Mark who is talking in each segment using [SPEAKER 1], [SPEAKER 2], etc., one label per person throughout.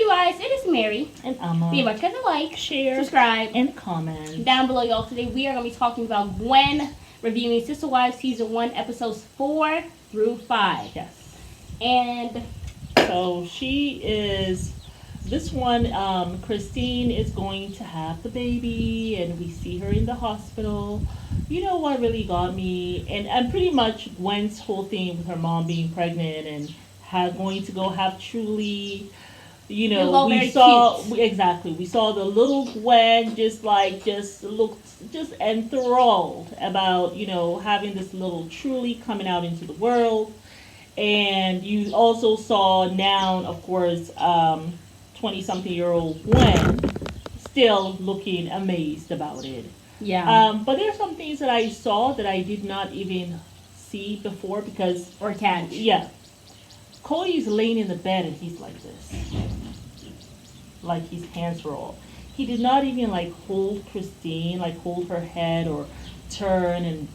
[SPEAKER 1] you guys, it is Mary.
[SPEAKER 2] And Amma.
[SPEAKER 1] Be much to like,
[SPEAKER 2] share,
[SPEAKER 1] subscribe,
[SPEAKER 2] and comment.
[SPEAKER 1] Down below, y'all. Today we are going to be talking about Gwen, reviewing Sister Wives Season 1, Episodes 4 through 5.
[SPEAKER 2] Yes.
[SPEAKER 1] And
[SPEAKER 2] so she is, this one, Christine is going to have the baby, and we see her in the hospital. You know what really got me? And pretty much Gwen's whole thing with her mom being pregnant and going to go have Truly. You know, we saw exactly. We saw the little Gwen just looked just enthralled about having this little Truly coming out into the world, and you also saw now, of course, 20-something-year-old Gwen still looking amazed about it.
[SPEAKER 1] Yeah.
[SPEAKER 2] But there are some things that I saw that I did not even see before because
[SPEAKER 1] or catch.
[SPEAKER 2] Yeah. Kody's laying in the bed and he's like this. Like his hands were all. He did not even hold Christine, hold her head or turn and,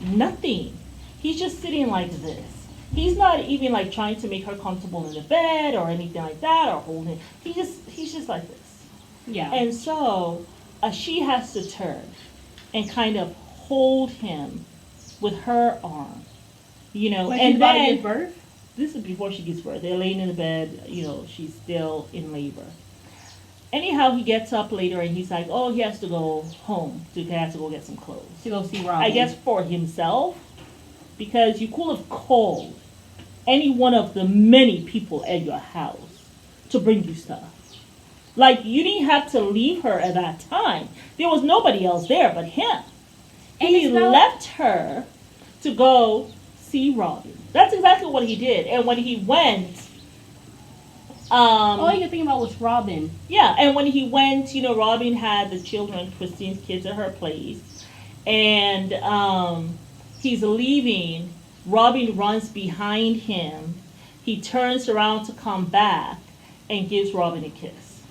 [SPEAKER 2] nothing. He's just sitting like this. He's not even trying to make her comfortable in the bed or anything like that or holding. He's just like this.
[SPEAKER 1] Yeah.
[SPEAKER 2] And so she has to turn and kind of hold him with her arm,
[SPEAKER 1] and then give birth?
[SPEAKER 2] This is before she gives birth. They're laying in the bed, she's still in labor. Anyhow, he gets up later and he's like, oh, he has to go home. He has to go get some clothes.
[SPEAKER 1] To go see Robin.
[SPEAKER 2] I guess for himself, because you could have called any one of the many people at your house to bring you stuff. You didn't have to leave her at that time. There was nobody else there but him. And he left her to go see Robin. That's exactly what he did. And when he went,
[SPEAKER 1] all you could think about was Robin.
[SPEAKER 2] Yeah, and when he went, Robin had the children, Christine's kids, at her place, and he's leaving. Robin runs behind him. He turns around to come back and gives Robin a kiss.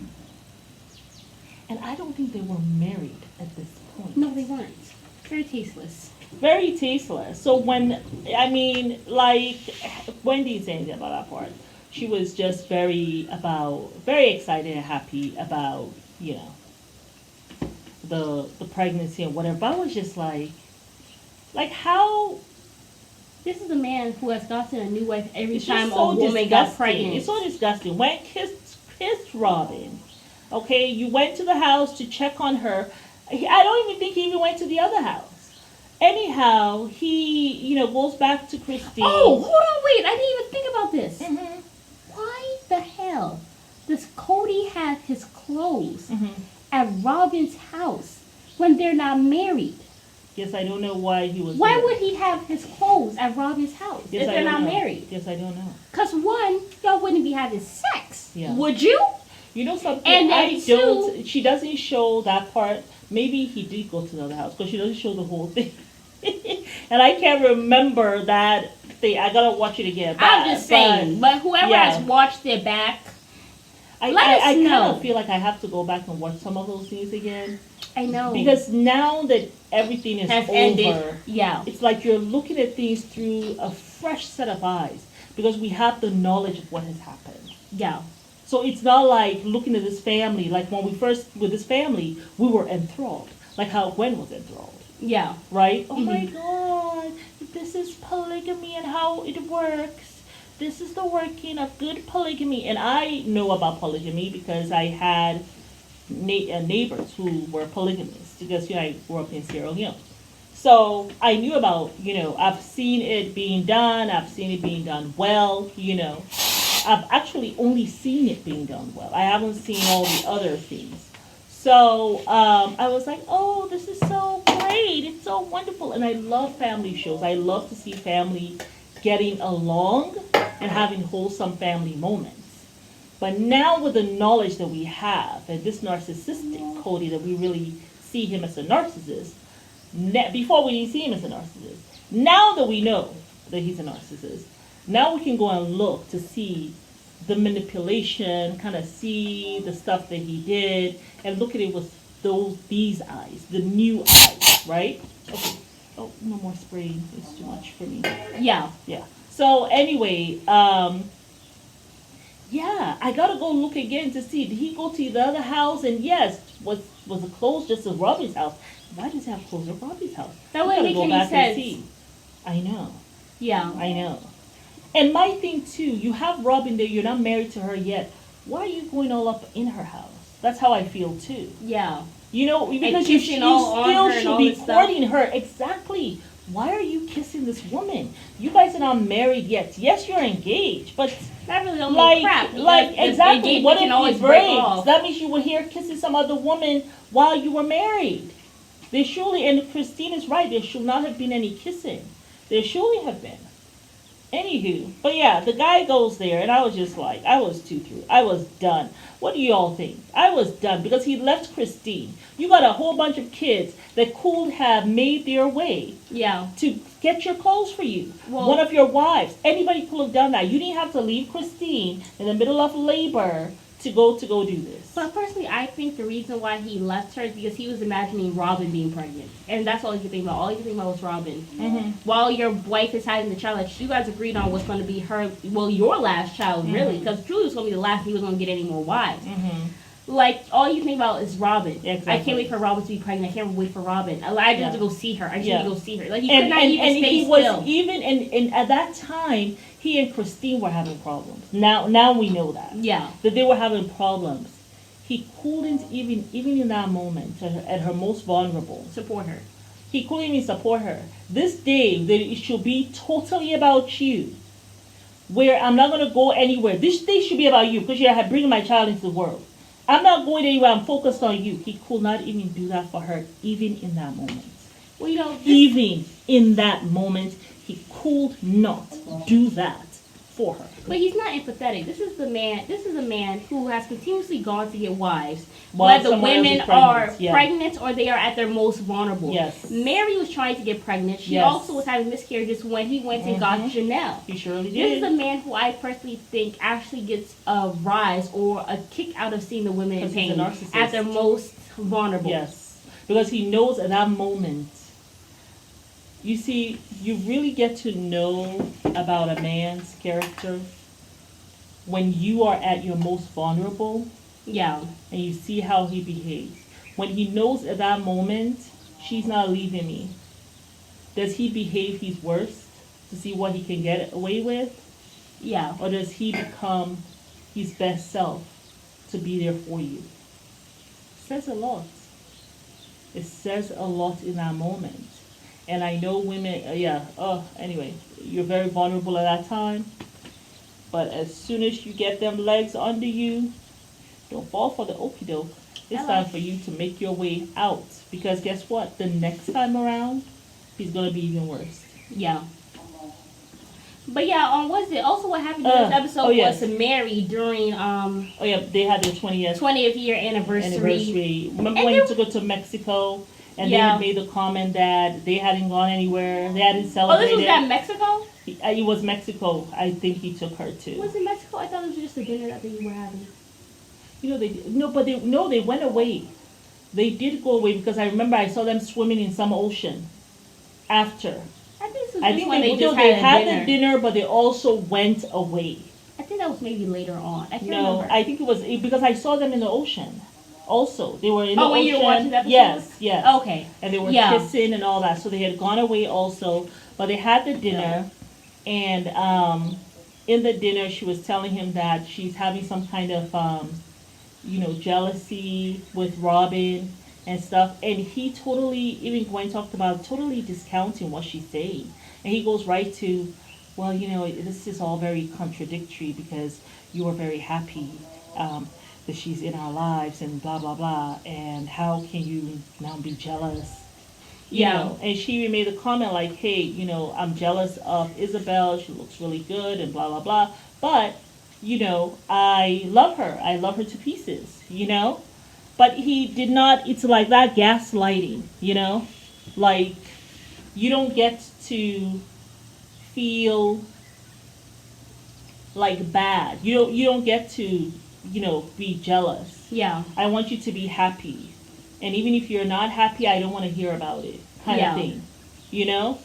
[SPEAKER 2] And I don't think they were married at this point.
[SPEAKER 1] No, they weren't. Very tasteless.
[SPEAKER 2] Very tasteless. So Wendy saying anything about that part. She was just very excited and happy about, the pregnancy and whatever. But I was just like how.
[SPEAKER 1] This is a man who has gotten a new wife every time
[SPEAKER 2] so
[SPEAKER 1] a woman got pregnant.
[SPEAKER 2] It's so disgusting. Went kissed Robin. Okay, you went to the house to check on her. I don't even think he even went to the other house. Anyhow, he, goes back to Christine.
[SPEAKER 1] Oh, hold on, wait. I didn't even think about this.
[SPEAKER 2] Mm-hmm.
[SPEAKER 1] Why the hell does Kody have his clothes
[SPEAKER 2] Mm-hmm.
[SPEAKER 1] at Robin's house when they're not married?
[SPEAKER 2] Yes, I don't know why he was
[SPEAKER 1] Why
[SPEAKER 2] there.
[SPEAKER 1] would he have his clothes at Robin's house if they're not married?
[SPEAKER 2] Yes, I don't know.
[SPEAKER 1] Because one, y'all wouldn't be having sex.
[SPEAKER 2] Yeah.
[SPEAKER 1] Would you?
[SPEAKER 2] You know something?
[SPEAKER 1] And then
[SPEAKER 2] she doesn't show that part. Maybe he did go to the other house because she doesn't show the whole thing. And I can't remember that thing. I gotta watch it again.
[SPEAKER 1] I'm just saying. But whoever has watched it back,
[SPEAKER 2] I kind of feel like I have to go back and watch some of those things again.
[SPEAKER 1] I know.
[SPEAKER 2] Because now that everything is over,
[SPEAKER 1] ended. Yeah.
[SPEAKER 2] It's like you're looking at things through a fresh set of eyes because we have the knowledge of what has happened.
[SPEAKER 1] Yeah.
[SPEAKER 2] So it's not like looking at this family, like when we first, with this family, we were enthralled. Like how Gwen was enthralled.
[SPEAKER 1] Yeah.
[SPEAKER 2] Right? Oh my God, this is polygamy and how it works. This is the working of good polygamy. And I know about polygamy because I had neighbors who were polygamists because I grew up in Sierra Leone. So I knew about, I've seen it being done. I've seen it being done well, I've actually only seen it being done well. I haven't seen all the other things. So I was like, oh, this is so great. It's so wonderful. And I love family shows. I love to see family getting along and having wholesome family moments. But now with the knowledge that we have, and this narcissistic Kody, that we really see him as a narcissist, before we didn't see him as a narcissist. Now that we know that he's a narcissist, now we can go and look to see the manipulation, kind of see the stuff that he did, and look at it with these eyes, the new eyes, right? Okay. Oh, no more spraying. It's too much for me.
[SPEAKER 1] Yeah.
[SPEAKER 2] Yeah. So anyway, Yeah, I gotta go look again to see. Did he go to the other house? And yes, was the clothes just as Robbie's house? Why does he have clothes at Robbie's house?
[SPEAKER 1] That
[SPEAKER 2] We
[SPEAKER 1] wouldn't
[SPEAKER 2] gotta
[SPEAKER 1] make
[SPEAKER 2] go
[SPEAKER 1] any
[SPEAKER 2] back and
[SPEAKER 1] sense.
[SPEAKER 2] see. I know,
[SPEAKER 1] Yeah.
[SPEAKER 2] I know. And my thing too, you have Robin there. You're not married to her yet. Why are you going all up in her house? That's how I feel too.
[SPEAKER 1] Yeah.
[SPEAKER 2] You know, because you
[SPEAKER 1] kissing all on
[SPEAKER 2] still
[SPEAKER 1] her and
[SPEAKER 2] should
[SPEAKER 1] all
[SPEAKER 2] be
[SPEAKER 1] this stuff.
[SPEAKER 2] courting her. Exactly. Why are you kissing this woman? You guys are not married yet. Yes, you're engaged, but
[SPEAKER 1] That really don't
[SPEAKER 2] like,
[SPEAKER 1] mean crap.
[SPEAKER 2] like
[SPEAKER 1] because
[SPEAKER 2] exactly.
[SPEAKER 1] engagement
[SPEAKER 2] What
[SPEAKER 1] can
[SPEAKER 2] if
[SPEAKER 1] always
[SPEAKER 2] it
[SPEAKER 1] break
[SPEAKER 2] breaks?
[SPEAKER 1] off.
[SPEAKER 2] That means you were here kissing some other woman while you were married. There surely, and Christine is right. There should not have been any kissing. There surely have been. Anywho, but yeah, the guy goes there, and I was just like, I was too through. I was done. What do you all think? I was done because he left Christine. You got a whole bunch of kids that could have made their way
[SPEAKER 1] Yeah.
[SPEAKER 2] to get your clothes for you.
[SPEAKER 1] Well-
[SPEAKER 2] One of your wives. Anybody could have done that. You didn't have to leave Christine in the middle of labor to go do this.
[SPEAKER 1] But personally, I think the reason why he left her is because he was imagining Robin being pregnant. And that's all he could think about. All he could think about was Robin.
[SPEAKER 2] Mm-hmm.
[SPEAKER 1] While your wife is having the child that you guys agreed on was going to be her, well, your last child, really.
[SPEAKER 2] Mhm.
[SPEAKER 1] Because Julie was going to be the last and he was going to get any more wives.
[SPEAKER 2] Mm-hmm.
[SPEAKER 1] Like, all you think about is Robin.
[SPEAKER 2] Exactly.
[SPEAKER 1] I can't wait for Robin to be pregnant. I can't wait for Robin. I just have to go see her. I just
[SPEAKER 2] Yeah.
[SPEAKER 1] need to go see her. Like, he could
[SPEAKER 2] And,
[SPEAKER 1] not
[SPEAKER 2] and,
[SPEAKER 1] even
[SPEAKER 2] and
[SPEAKER 1] stay
[SPEAKER 2] he
[SPEAKER 1] still.
[SPEAKER 2] was even and at that time he and Christine were having problems. Now we know that.
[SPEAKER 1] Yeah.
[SPEAKER 2] That they were having problems. He couldn't even in that moment at her most vulnerable.
[SPEAKER 1] Support her.
[SPEAKER 2] He couldn't even support her. This day that it should be totally about you. Where I'm not gonna go anywhere. This day should be about you because you're bringing my child into the world. I'm not going anywhere. I'm focused on you. He could not even do that for her, even in that moment.
[SPEAKER 1] Well, you know,
[SPEAKER 2] Even in that moment, he could not do that for her.
[SPEAKER 1] but he's not empathetic. This is a man who has continuously gone to get wives.
[SPEAKER 2] While
[SPEAKER 1] Whether
[SPEAKER 2] someone else
[SPEAKER 1] women
[SPEAKER 2] is pregnant,
[SPEAKER 1] are
[SPEAKER 2] yeah.
[SPEAKER 1] pregnant or they are at their most vulnerable.
[SPEAKER 2] Yes.
[SPEAKER 1] Mary was trying to get pregnant. She
[SPEAKER 2] Yes.
[SPEAKER 1] also was having miscarriages when he went and got Janelle.
[SPEAKER 2] He surely
[SPEAKER 1] This is
[SPEAKER 2] did.
[SPEAKER 1] a man who I personally think actually gets a rise or a kick out of seeing the women in
[SPEAKER 2] 'Cause he's a
[SPEAKER 1] pain
[SPEAKER 2] narcissist.
[SPEAKER 1] at their most vulnerable.
[SPEAKER 2] Yes. Because he knows at that moment. You see, you really get to know about a man's character when you are at your most vulnerable
[SPEAKER 1] Yeah.
[SPEAKER 2] and you see how he behaves. When he knows at that moment, she's not leaving me. Does he behave his worst to see what he can get away with?
[SPEAKER 1] Yeah.
[SPEAKER 2] Or does he become his best self to be there for you? Says a lot. It says a lot in that moment. And I know women, anyway, you're very vulnerable at that time. But as soon as you get them legs under you, don't fall for the okie doke. It's
[SPEAKER 1] Hello.
[SPEAKER 2] time for you to make your way out. Because guess what? The next time around, he's going to be even worse.
[SPEAKER 1] Yeah. But yeah, what is it? Also, what happened in this episode
[SPEAKER 2] yes.
[SPEAKER 1] was Mary during
[SPEAKER 2] Oh yeah, they had their 20th
[SPEAKER 1] 20th year anniversary.
[SPEAKER 2] Remember
[SPEAKER 1] And
[SPEAKER 2] when
[SPEAKER 1] they-
[SPEAKER 2] he took her to Mexico and they
[SPEAKER 1] Yeah.
[SPEAKER 2] had made the comment that they hadn't gone anywhere, they hadn't
[SPEAKER 1] Oh,
[SPEAKER 2] celebrated.
[SPEAKER 1] this was at Mexico?
[SPEAKER 2] It was Mexico. I think he took her to.
[SPEAKER 1] Was it Mexico? I thought it was just a dinner that they were having.
[SPEAKER 2] You know they went away. They did go away because I remember I saw them swimming in some ocean after.
[SPEAKER 1] I think this was
[SPEAKER 2] I
[SPEAKER 1] just
[SPEAKER 2] think
[SPEAKER 1] when
[SPEAKER 2] they
[SPEAKER 1] they just
[SPEAKER 2] they
[SPEAKER 1] had
[SPEAKER 2] had
[SPEAKER 1] a
[SPEAKER 2] the dinner, but they also went away.
[SPEAKER 1] I think that was maybe later on. I can't
[SPEAKER 2] No,
[SPEAKER 1] remember.
[SPEAKER 2] I think it was because I saw them in the ocean. Also, they were in the
[SPEAKER 1] Oh, when
[SPEAKER 2] ocean.
[SPEAKER 1] you were watching the episode?
[SPEAKER 2] Yes.
[SPEAKER 1] Okay.
[SPEAKER 2] And they were
[SPEAKER 1] Yeah.
[SPEAKER 2] kissing and all that. So they had gone away also, but they had the dinner, and in the dinner she was telling him that she's having some kind of jealousy with Robin and stuff, and he totally, even Gwen talked about totally discounting what she's saying, and he goes right to, well, this is all very contradictory because you were very happy that she's in our lives and blah blah blah, and how can you now be jealous?
[SPEAKER 1] Yeah.
[SPEAKER 2] And she even made a comment like, hey, I'm jealous of Isabel, she looks really good and blah blah blah, but I love her to pieces, but he did not. It's like that gaslighting, like you don't get to feel like bad, you don't get to be jealous.
[SPEAKER 1] Yeah.
[SPEAKER 2] I want you to be happy. And even if you're not happy, I don't want to hear about it, kind
[SPEAKER 1] Yeah.
[SPEAKER 2] of thing.
[SPEAKER 1] Yeah.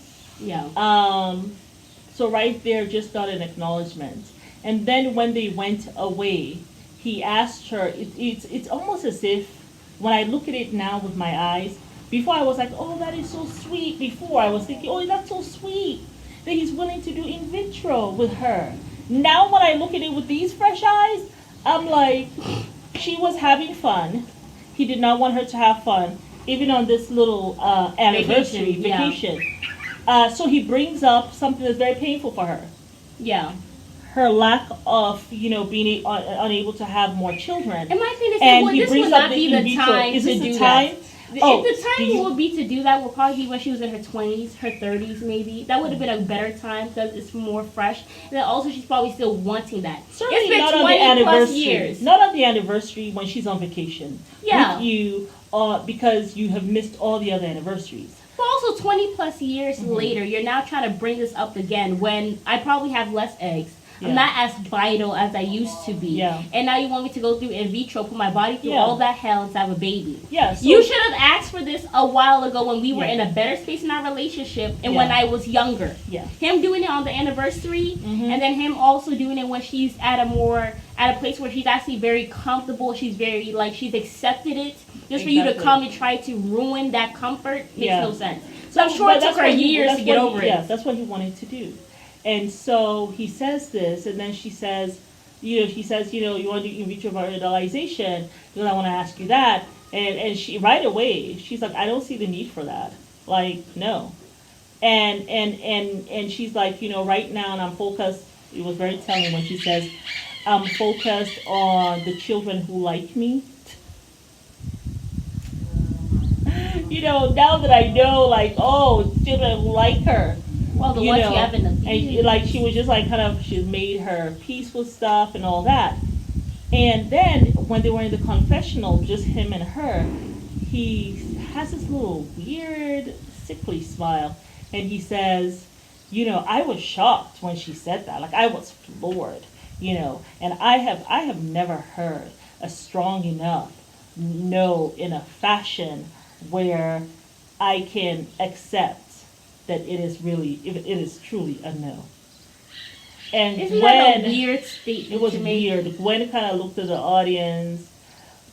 [SPEAKER 2] So right there, just not an acknowledgement. And then when they went away, he asked her. It's almost as if when I look at it now with my eyes. Before I was like, oh, that is so sweet. Before I was thinking, oh, that's so sweet that he's willing to do in vitro with her. Now when I look at it with these fresh eyes, I'm like, she was having fun. He did not want her to have fun, even on this little anniversary vacation. So he brings up something that's very painful for her.
[SPEAKER 1] Yeah.
[SPEAKER 2] Her lack of, being unable to have more children.
[SPEAKER 1] And my thing is,
[SPEAKER 2] And
[SPEAKER 1] well,
[SPEAKER 2] he
[SPEAKER 1] this
[SPEAKER 2] brings
[SPEAKER 1] would
[SPEAKER 2] up
[SPEAKER 1] not
[SPEAKER 2] the
[SPEAKER 1] be
[SPEAKER 2] in
[SPEAKER 1] the
[SPEAKER 2] vitro.
[SPEAKER 1] time
[SPEAKER 2] Is
[SPEAKER 1] to
[SPEAKER 2] this
[SPEAKER 1] do
[SPEAKER 2] the
[SPEAKER 1] that.
[SPEAKER 2] time?
[SPEAKER 1] If the time would be to do that would probably be when she was in her 20s, her 30s maybe. That would have been a better time because it's more fresh. And then also she's probably still wanting that.
[SPEAKER 2] Certainly
[SPEAKER 1] it's been
[SPEAKER 2] not
[SPEAKER 1] 20
[SPEAKER 2] on the anniversary.
[SPEAKER 1] plus years.
[SPEAKER 2] Not on the anniversary when she's on vacation.
[SPEAKER 1] Yeah.
[SPEAKER 2] With you, because you have missed all the other anniversaries.
[SPEAKER 1] But also 20 plus years later, you're now trying to bring this up again when I probably have less eggs.
[SPEAKER 2] Yeah.
[SPEAKER 1] I'm not as vital as I used to be.
[SPEAKER 2] Yeah.
[SPEAKER 1] And now you want me to go through in vitro, put my body through
[SPEAKER 2] Yeah.
[SPEAKER 1] all that hell and to have a baby.
[SPEAKER 2] Yeah. So
[SPEAKER 1] You should have asked for this a while ago when we were
[SPEAKER 2] Yeah.
[SPEAKER 1] in a better space in our relationship and
[SPEAKER 2] Yeah.
[SPEAKER 1] when I was younger.
[SPEAKER 2] Yeah.
[SPEAKER 1] Him doing it on the anniversary
[SPEAKER 2] Mhm.
[SPEAKER 1] and then him also doing it when she's at a place where she's actually very comfortable. She's very she's accepted it. Just for you to
[SPEAKER 2] Exactly.
[SPEAKER 1] come and try to ruin that comfort makes
[SPEAKER 2] Yeah.
[SPEAKER 1] no sense. So I'm sure it took her years to get over it.
[SPEAKER 2] Yeah, that's what he wanted to do. And so he says this, and then she says, you want to do in vitro fertilization, because I want to ask you that. And she, right away, she's like, I don't see the need for that. Like, no. And she's like, right now, and I'm focused, it was very telling when she says, I'm focused on the children who like me. Now that I know, children who like her.
[SPEAKER 1] Well, the ones you have in the
[SPEAKER 2] And she was just she's made her peace with stuff and all that. And then when they were in the confessional, just him and her, he has this little weird, sickly smile. And he says, I was shocked when she said that. I was floored, and I have never heard a strong enough no in a fashion where I can accept that it is truly a no. And
[SPEAKER 1] Isn't that a weird statement?
[SPEAKER 2] It was
[SPEAKER 1] to make?
[SPEAKER 2] weird. Gwen kind of looked at the audience,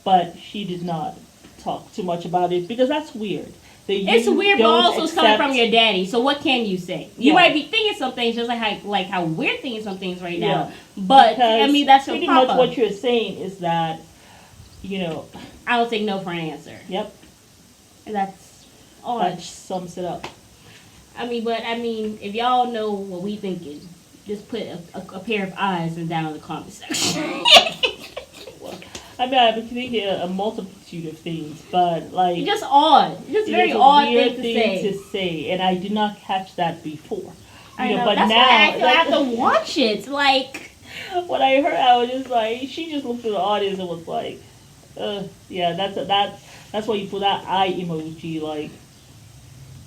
[SPEAKER 2] but she did not talk too much about it because that's weird.
[SPEAKER 1] It's weird, but also it's coming from your daddy. So what can you say? You might be thinking some things, just like how we're thinking some things right now. But
[SPEAKER 2] Because
[SPEAKER 1] that's your
[SPEAKER 2] pretty
[SPEAKER 1] papa.
[SPEAKER 2] much what you're saying is that,
[SPEAKER 1] I don't take no for an answer.
[SPEAKER 2] Yep,
[SPEAKER 1] And that's odd.
[SPEAKER 2] that sums it up.
[SPEAKER 1] If y'all know what we thinking, just put a pair of eyes and down in the comment section.
[SPEAKER 2] I've been thinking a multitude of things, but
[SPEAKER 1] It's just odd. It's just very odd thing to say.
[SPEAKER 2] and I did not catch that before.
[SPEAKER 1] I know.
[SPEAKER 2] But
[SPEAKER 1] That's
[SPEAKER 2] now
[SPEAKER 1] why I feel I have to watch it.
[SPEAKER 2] when I heard, I was just she just looked at the audience and was like, yeah, that's why you put that eye emoji,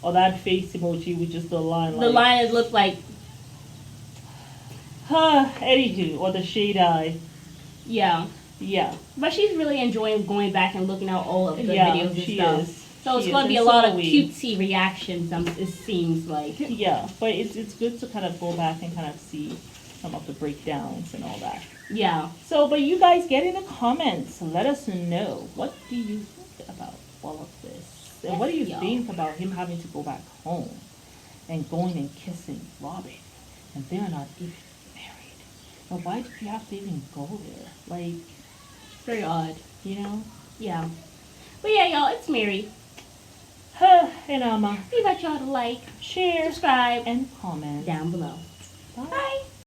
[SPEAKER 2] or that face emoji with just the line.
[SPEAKER 1] The line look like.
[SPEAKER 2] Anywho, or the shade eye.
[SPEAKER 1] Yeah.
[SPEAKER 2] Yeah.
[SPEAKER 1] But she's really enjoying going back and looking at all of the videos and
[SPEAKER 2] she
[SPEAKER 1] stuff.
[SPEAKER 2] is.
[SPEAKER 1] So it's
[SPEAKER 2] She
[SPEAKER 1] going to
[SPEAKER 2] is.
[SPEAKER 1] be a
[SPEAKER 2] And
[SPEAKER 1] lot
[SPEAKER 2] so
[SPEAKER 1] of
[SPEAKER 2] are we.
[SPEAKER 1] cutesy reactions, it seems like.
[SPEAKER 2] Yeah, but it's good to kind of go back and kind of see some of the breakdowns and all that.
[SPEAKER 1] Yeah.
[SPEAKER 2] So, but you guys get in the comments. Let us know. What do you think about all of this? And what do you
[SPEAKER 1] Yes, y'all.
[SPEAKER 2] think about him having to go back home and going and kissing Robin? And they're not even married. Now, why did you have to even go there?
[SPEAKER 1] Very odd. Yeah. But yeah, y'all, it's Mary.
[SPEAKER 2] And
[SPEAKER 1] We invite y'all to like,
[SPEAKER 2] share,
[SPEAKER 1] subscribe,
[SPEAKER 2] and comment
[SPEAKER 1] down below.
[SPEAKER 2] Bye.
[SPEAKER 1] Bye.